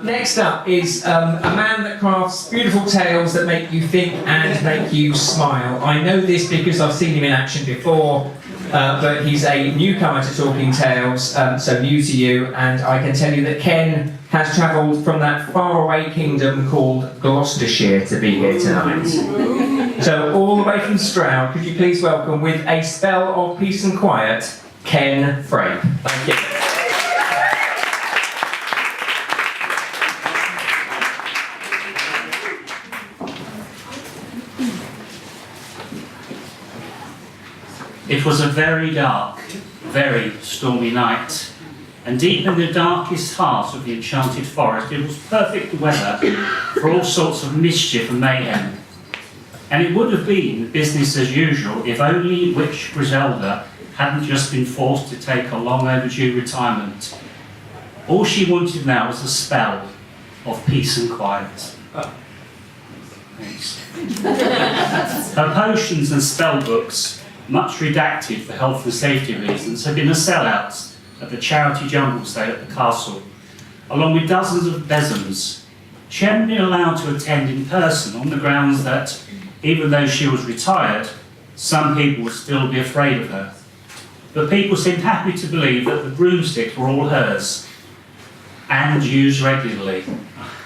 Next up is a man that crafts beautiful tales that make you think and make you smile. I know this because I've seen him in action before, but he's a newcomer to Talking Tales, so new to you, and I can tell you that Ken has travelled from that faraway kingdom called Gloucestershire to be here tonight. So all the way from Stroud, could you please welcome, with a spell of peace and quiet, Ken Frape. Thank you. It was a very dark, very stormy night, and deep in the darkest heart of the enchanted forest it was perfect weather for all sorts of mischief and mayhem. And it would have been business as usual if only Witch Griselda hadn't just been forced to take a long overdue retirement. All she wanted now was a spell of peace and quiet. Thanks. Her potions and spell books, much redacted for health and safety reasons, had been a sellout at the charity jumble sale at the castle, along with dozens of besoms. She hadn't been allowed to attend in person on the grounds that, even though she was retired, some people would still be afraid of her. But people seemed happy to believe that the broomsticks were all hers, and used regularly.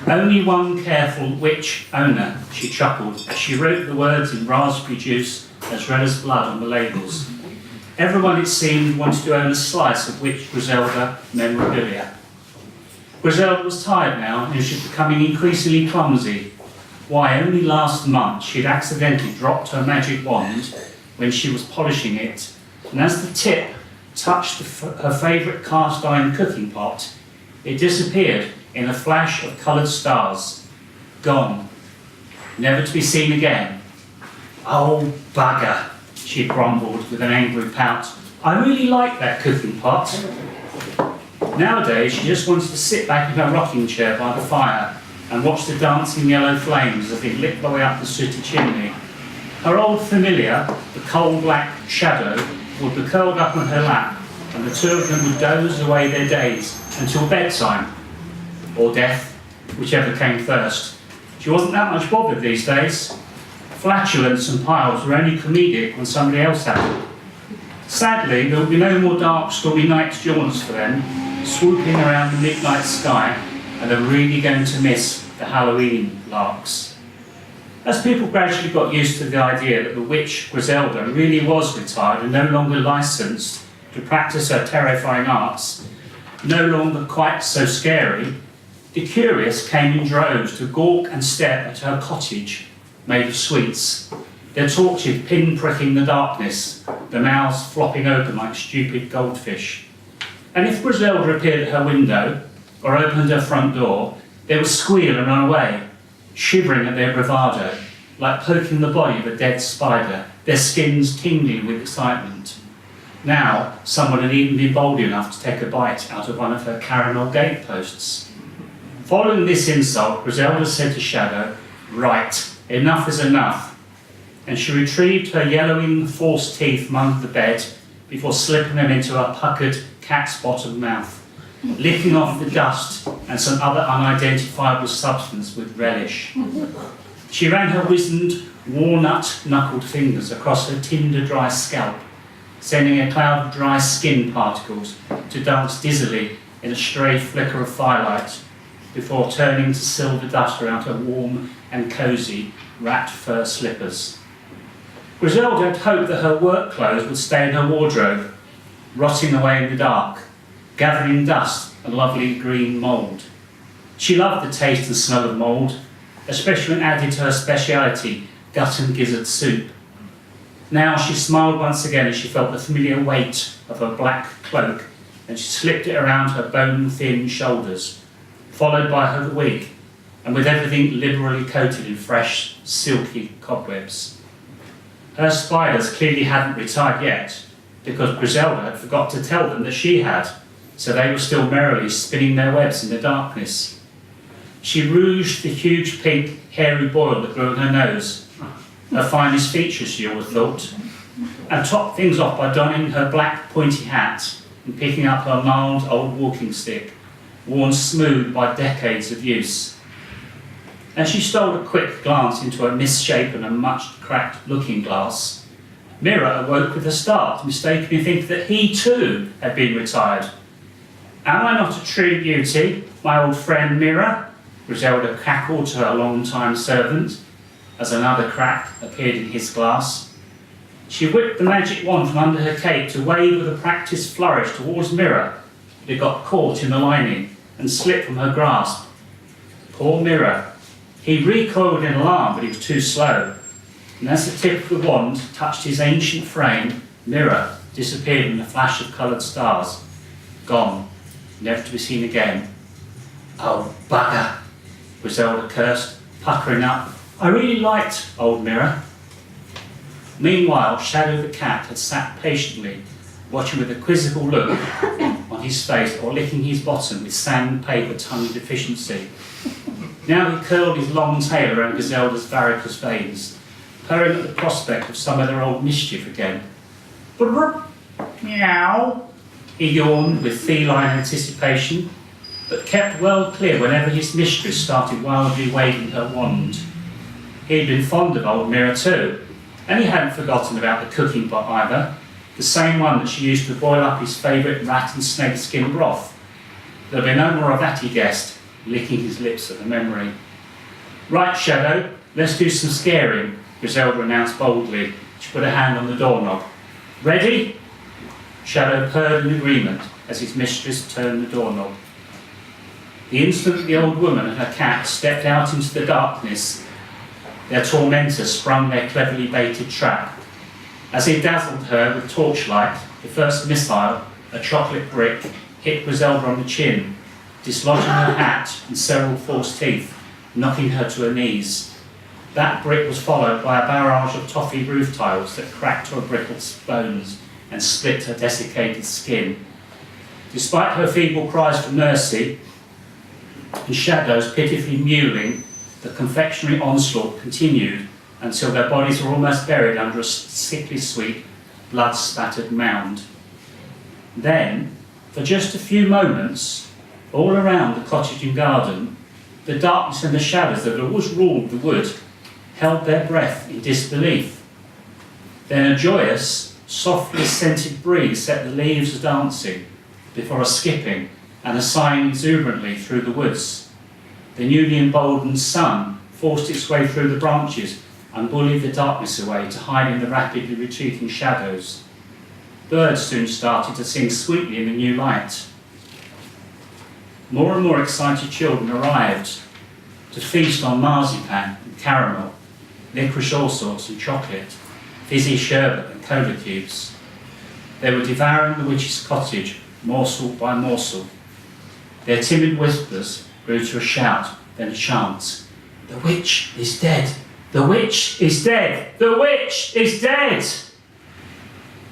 Only one careful witch owner, she chuckled, as she wrote the words in raspberry juice as red as blood on the labels. Everyone, it seemed, wanted to own a slice of Witch Griselda memorabilia. Griselda was tired now, and she was becoming increasingly clumsy. Why, only last month she'd accidentally dropped her magic wand when she was polishing it, and as the tip touched her favourite cast iron cooking pot, it disappeared in a flash of coloured stars. Gone. Never to be seen again. Oh, bugger, she grumbled with an angry pout. I really like that cooking pot. Nowadays, she just wants to sit back in her rocking chair by the fire and watch the dancing yellow flames as they lit their way up the sooty chimney. Her old familiar, the coal-black shadow, would be curled up on her lap, and the two of them would doze away their days until bedtime, or death, whichever came first. She wasn't that much bothered these days. Flatulence and piles were only comedic when somebody else had it. Sadly, there will be no more dark, stormy night jaunts for them, swooping around the midnight sky, and they're really going to miss the Halloween larks. As people gradually got used to the idea that the witch Griselda really was retired and no longer licensed to practice her terrifying arts, no longer quite so scary, the curious came in droves to gawk and stare at her cottage made of sweets, their torches pin-pricking the darkness, the mouths flopping open like stupid goldfish. And if Griselda appeared at her window, or opened her front door, they would squeal and run away, shivering at their bravado, like poking the body of a dead spider, their skins tingling with excitement. Now, someone had even been bold enough to take a bite out of one of her caramel gateposts. Following this insult, Griselda said to Shadow, "Right, enough is enough," and she retrieved her yellowing false teeth among the bed before slipping them into her puckered cat's bottom mouth, licking off the dust and some other unidentifiable substance with relish. She ran her wizened, walnut-knuckled fingers across her tinder-dry scalp, sending a cloud of dry skin particles to dance dizzily in a stray flicker of firelight before turning to silver dust around her warm and cosy wrapped fur slippers. Griselda had hoped that her work clothes would stay in her wardrobe, rotting away in the dark, gathering dust and lovely green mould. She loved the taste and smell of mould, especially when added to her speciality, gut and gizzard soup. Now she smiled once again as she felt the familiar weight of her black cloak, and she slipped it around her bone-thin shoulders, followed by her wig, and with everything liberally coated in fresh, silky cobwebs. Her spiders clearly hadn't retired yet, because Griselda had forgot to tell them that she had, so they were still merrily spinning their webs in the darkness. She rouged the huge pink, hairy boil that grew on her nose, her finest feature, she always thought, and topped things off by donning her black pointy hat and picking up her gnarled old walking stick, worn smooth by decades of use. As she stole a quick glance into a misshapen and much cracked looking glass, Mira awoke with a start, mistakenly thinking that he too had been retired. "Am I not a true beauty, my old friend Mira?" Griselda cackled to her long-time servant, as another crack appeared in his glass. She whipped the magic wand from under her cape to wave with a practised flourish towards Mira, but it got caught in the lining and slipped from her grasp. Poor Mira. He recoiled in alarm, but he was too slow, and as the tip of the wand touched his ancient frame, Mira disappeared in a flash of coloured stars. Gone, never to be seen again. "Oh, bugger," Griselda cursed, puckering up. "I really liked old Mira." Meanwhile, Shadow the cat had sat patiently, watching with a quizzical look on his face or licking his bottom with sandpaper tongue deficiency. Now he curled his long tail around Griselda's varicose veins, purring at the prospect of some of their old mischief again. "Brrr, meow," he yawned with feline anticipation, but kept well clear whenever his mistress started wildly waving her wand. He'd been fond of old Mira too, and he hadn't forgotten about the cooking pot either, the same one that she used to boil up his favourite rat and snake skin broth. There'll be no more of that, he guessed, licking his lips at the memory. "Right, Shadow, let's do some scaring," Griselda announced boldly. She put a hand on the doorknob. "Ready?" Shadow purred in agreement as his mistress turned the doorknob. The instant the old woman and her cat stepped out into the darkness, their tormentor sprung their cleverly baited trap. As he dazzled her with torchlight, the first missile, a chocolate brick, hit Griselda on the chin, dislodging her hat and several false teeth, knocking her to her knees. That brick was followed by a barrage of toffee roof tiles that cracked her brittle bones and split her desiccated skin. Despite her feeble cries for mercy and Shadow's pitifully mewling, the confectionery onslaught continued until their bodies were almost buried under a sickly sweet, blood-spattered mound. Then, for just a few moments, all around the cottage and garden, the darkness and the shadows that had always ruled the wood held their breath in disbelief. Then a joyous, softly scented breeze set the leaves dancing before a skipping and a sighing exuberantly through the woods. The newly emboldened sun forced its way through the branches and bullied the darkness away to hide in the rapidly retreating shadows. Birds soon started to sing sweetly in the new light. More and more excited children arrived to feast on marzipan and caramel, licorice all sorts and chocolate, fizzy sherbet and cola cubes. They were devouring the witch's cottage, morsel by morsel. Their timid whispers grew to a shout, then a chant. "The witch is dead! The witch is dead! The witch is dead!"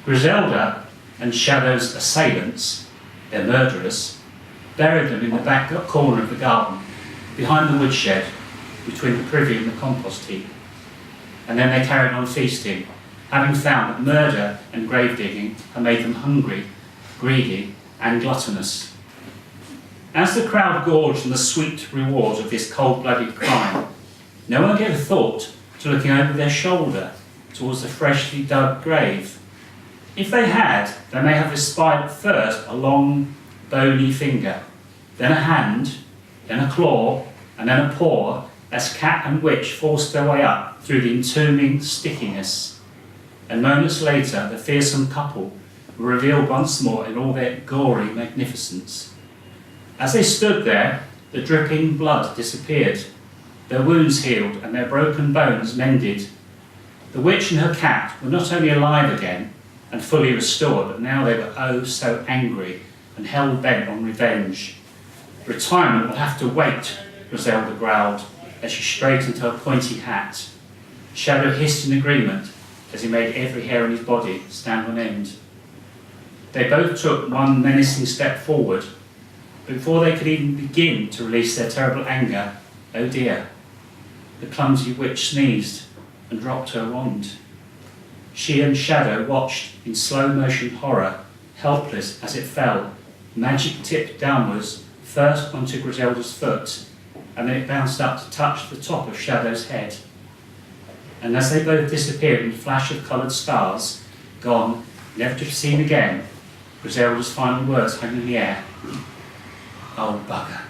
Griselda and Shadow's assailants, their murderers, buried them in the back corner of the garden, behind the woodshed, between the privy and the compost heap. And then they carried on feasting, having found that murder and grave digging had made them hungry, greedy, and gluttonous. As the crowd gorged on the sweet reward of this cold-blooded crime, no one gave a thought to looking over their shoulder towards the freshly dug grave. If they had, they may have espied at first a long, bony finger, then a hand, then a claw, and then a paw, as cat and witch forced their way up through the entombing stickiness. And moments later, the fearsome couple were revealed once more in all their gory magnificence. As they stood there, the dripping blood disappeared, their wounds healed and their broken bones mended. The witch and her cat were not only alive again and fully restored, but now they were oh so angry and hell-bent on revenge. "Retirement will have to wait," Griselda growled as she straightened her pointy hat. Shadow hissed in agreement as he made every hair on his body stand on end. They both took one menacing step forward. Before they could even begin to release their terrible anger, oh dear, the clumsy witch sneezed and dropped her wand. She and Shadow watched in slow motion horror, helpless as it fell, magic tipped downwards, first onto Griselda's foot, and then it bounced up to touch the top of Shadow's head. And as they both disappeared in a flash of coloured stars, gone, never to be seen again, Griselda's final words hung in the air. "Oh, bugger."